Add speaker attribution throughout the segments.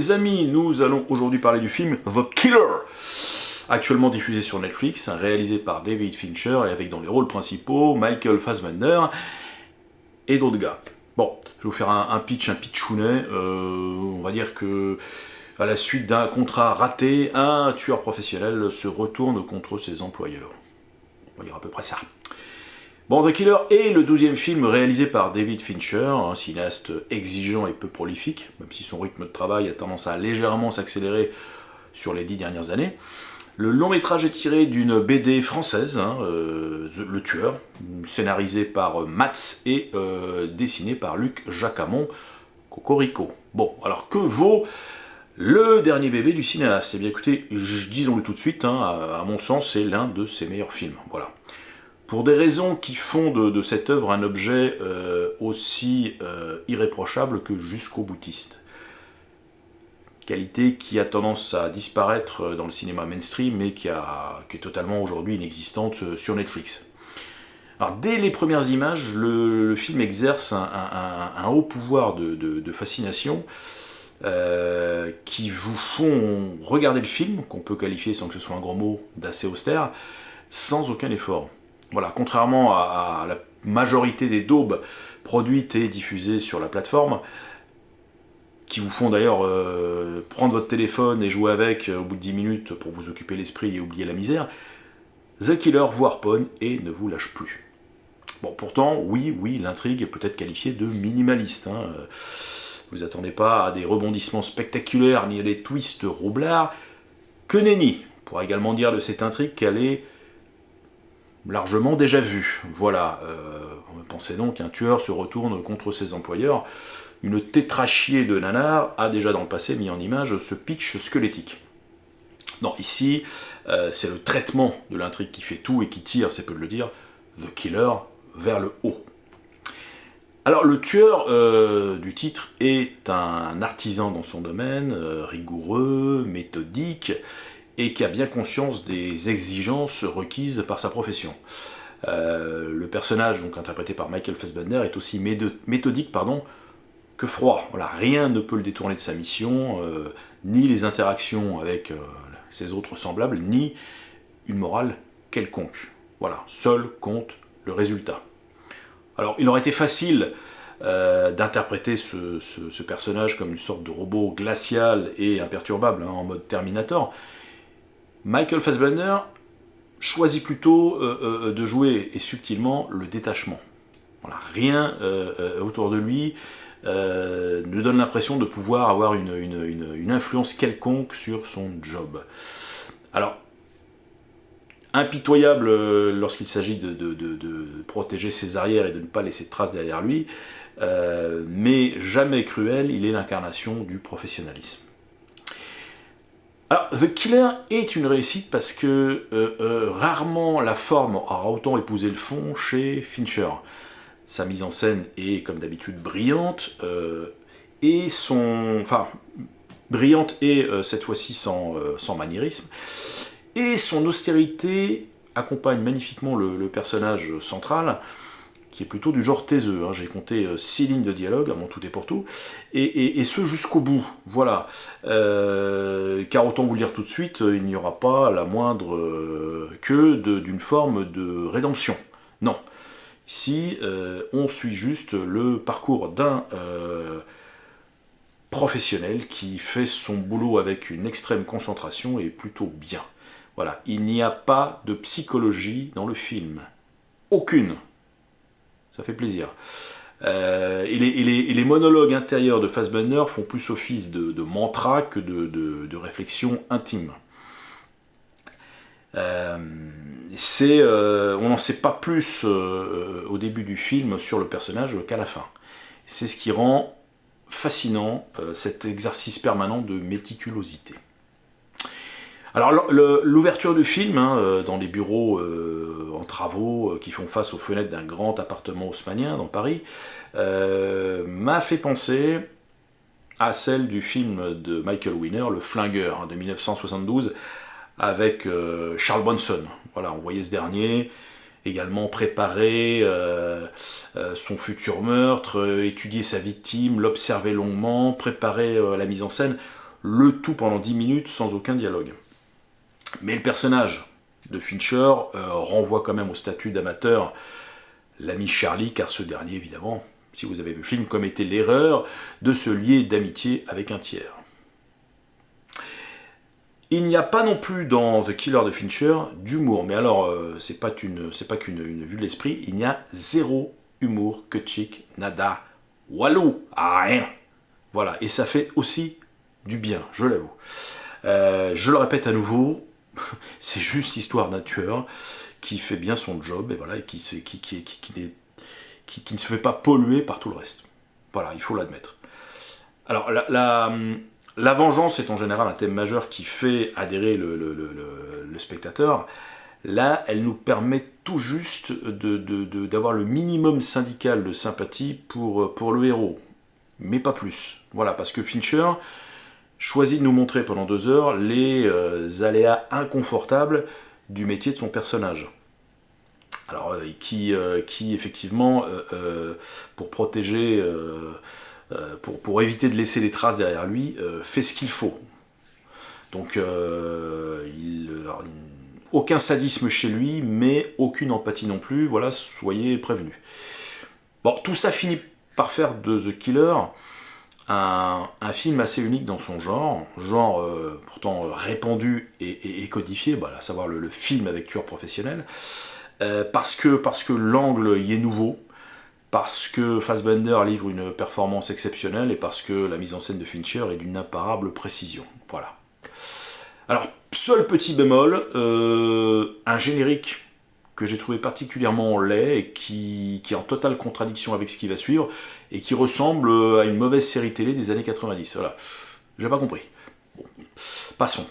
Speaker 1: les amis, nous allons aujourd'hui parler du film The Killer, actuellement diffusé sur Netflix, réalisé par David Fincher et avec dans les rôles principaux Michael Fassbender et d'autres gars. Bon, je vais vous faire un pitchounet. On va dire que à la suite d'un contrat raté, un tueur professionnel se retourne contre ses employeurs. On va dire à peu près ça. Bon, The Killer est le 12e film réalisé par David Fincher, un cinéaste exigeant et peu prolifique, même si son rythme de travail a tendance à légèrement s'accélérer sur les 10 dernières années. Le long métrage est tiré d'une BD française, Le Tueur, scénarisé par Mats et dessiné par Luc Jacamon, Cocorico. Bon, alors que vaut le dernier bébé du cinéaste? Eh bien écoutez, disons-le tout de suite, à mon sens, c'est l'un de ses meilleurs films. Voilà. Pour des raisons qui font de cette œuvre un objet aussi irréprochable que jusqu'au boutiste. Qualité qui a tendance à disparaître dans le cinéma mainstream, mais qui est totalement aujourd'hui inexistante sur Netflix. Alors, dès les premières images, le film exerce un haut pouvoir de fascination qui vous font regarder le film, qu'on peut qualifier, sans que ce soit un gros mot, d'assez austère, sans aucun effort. Voilà, contrairement à la majorité des daubes produites et diffusées sur la plateforme, qui vous font d'ailleurs prendre votre téléphone et jouer avec au bout de 10 minutes pour vous occuper l'esprit et oublier la misère, The Killer vous harponne et ne vous lâche plus. Bon, pourtant, oui, l'intrigue est peut-être qualifiée de minimaliste. Vous attendez pas à des rebondissements spectaculaires ni à des twists roublards. Que nenni! On pourra également dire de cette intrigue qu'elle est largement déjà vue. Voilà, pensez donc qu'un tueur se retourne contre ses employeurs. Une tétrachier de nanar a déjà dans le passé mis en image ce pitch squelettique. Non, ici, c'est le traitement de l'intrigue qui fait tout et qui tire, c'est peu de le dire, The Killer vers le haut. Alors, le tueur du titre est un artisan dans son domaine, rigoureux, méthodique, et qui a bien conscience des exigences requises par sa profession. Le personnage, donc interprété par Michael Fassbender, est aussi méthodique que froid. Voilà, rien ne peut le détourner de sa mission, ni les interactions avec ses autres semblables, ni une morale quelconque. Voilà, seul compte le résultat. Alors, il aurait été facile d'interpréter ce personnage comme une sorte de robot glacial et imperturbable, en mode Terminator. Michael Fassbender choisit plutôt de jouer, et subtilement, le détachement. Voilà, rien autour de lui ne donne l'impression de pouvoir avoir une influence quelconque sur son job. Alors, impitoyable lorsqu'il s'agit de protéger ses arrières et de ne pas laisser de traces derrière lui, mais jamais cruel, il est l'incarnation du professionnalisme. Alors, The Killer est une réussite parce que rarement la forme aura autant épousé le fond chez Fincher. Sa mise en scène est, comme d'habitude, brillante, brillante et cette fois-ci sans maniérisme, et son austérité accompagne magnifiquement le personnage central, qui est plutôt du genre taiseux. J'ai compté 6 lignes de dialogue, à mon tout et pour tout, et ce jusqu'au bout, voilà. Car autant vous le dire tout de suite, il n'y aura pas la moindre queue d'une forme de rédemption. Non. Ici, on suit juste le parcours d'un professionnel qui fait son boulot avec une extrême concentration et plutôt bien. Voilà, il n'y a pas de psychologie dans le film. Aucune. Ça fait plaisir. Et les monologues intérieurs de Fassbender font plus office de mantra que de réflexion intime. On n'en sait pas plus au début du film sur le personnage qu'à la fin. C'est ce qui rend fascinant cet exercice permanent de méticulosité. Alors l'ouverture du film, dans les bureaux en travaux qui font face aux fenêtres d'un grand appartement haussmannien dans Paris, m'a fait penser à celle du film de Michael Winner, Le Flingueur, de 1972, avec Charles Bronson. Voilà, on voyait ce dernier également préparer son futur meurtre, étudier sa victime, l'observer longuement, préparer la mise en scène. le tout pendant 10 minutes sans aucun dialogue. Mais le personnage de Fincher renvoie quand même au statut d'amateur l'ami Charlie, car ce dernier, évidemment, si vous avez vu le film, commettait l'erreur de se lier d'amitié avec un tiers. Il n'y a pas non plus dans The Killer de Fincher d'humour, mais alors c'est pas qu'une vue de l'esprit, il n'y a zéro humour, que chic, nada, walou, rien. Voilà, et ça fait aussi du bien, je l'avoue. Je le répète à nouveau, c'est juste l'histoire d'un tueur qui fait bien son job, et voilà, et qui ne se fait pas polluer par tout le reste. Voilà, il faut l'admettre. Alors, la vengeance est en général un thème majeur qui fait adhérer le spectateur. Là, elle nous permet tout juste d'avoir le minimum syndical de sympathie pour le héros, mais pas plus. Voilà, parce que Fincher choisit de nous montrer pendant 2 heures les aléas inconfortables du métier de son personnage. Alors, qui effectivement, pour protéger, pour éviter de laisser des traces derrière lui, fait ce qu'il faut. Donc, aucun sadisme chez lui, mais aucune empathie non plus, voilà, soyez prévenus. Bon, tout ça finit par faire de The Killer un film assez unique dans son genre pourtant répandu et codifié, à savoir le film avec tueur professionnel, parce que l'angle y est nouveau, parce que Fassbender livre une performance exceptionnelle et parce que la mise en scène de Fincher est d'une imparable précision. Voilà. Alors, seul petit bémol, un générique que j'ai trouvé particulièrement laid et qui est en totale contradiction avec ce qui va suivre et qui ressemble à une mauvaise série télé des années 90. Voilà. J'ai pas compris. Bon, passons.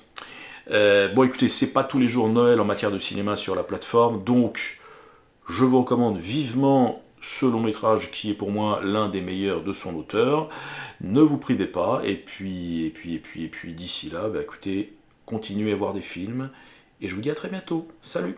Speaker 1: Bon, écoutez, c'est pas tous les jours Noël en matière de cinéma sur la plateforme, donc je vous recommande vivement ce long métrage qui est pour moi l'un des meilleurs de son auteur. Ne vous privez pas, et puis d'ici là, écoutez, continuez à voir des films, et je vous dis à très bientôt. Salut!